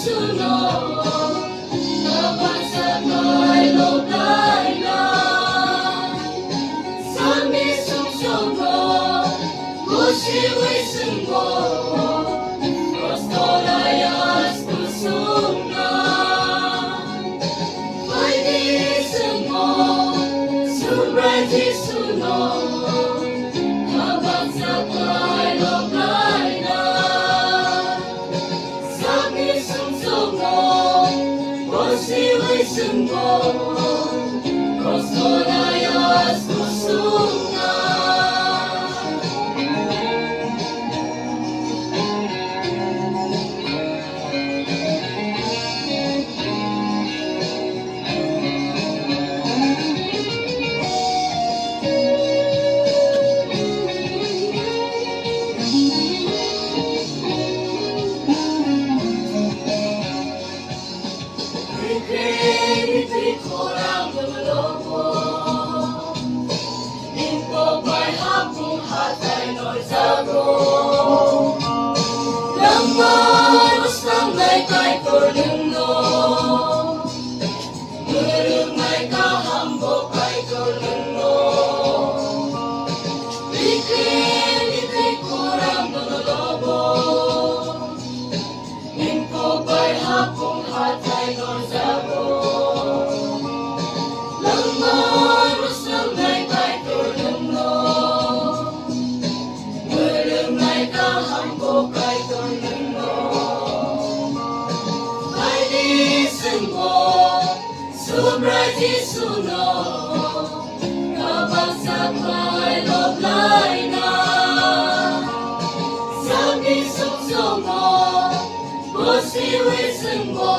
sunod, kapag sakay lobay na, sa misong sunod, kusiway sunggo, prostolayas kusong na, pwede sunggo, subray di sunod, kapag sakay lobay na, sa misong sunod, kusiway sunggo, prostolayas kusong na. Ikri kurang lumalobo, Limpo pa'y hapong hatay no'y sago. Lambaros lang may kay kurlingno, Murung may kahambok kay kurlingno. Ikri kurang lumalobo, Limpo pa'y hapong hatay no'y sago. Lambaros lang may kay kurlingno, Murung may kahambok kay kurlingno. Ay di sunggo, sobray di sunod, kapag sakay loblay na, sa misong sungo, kusiway sunggo,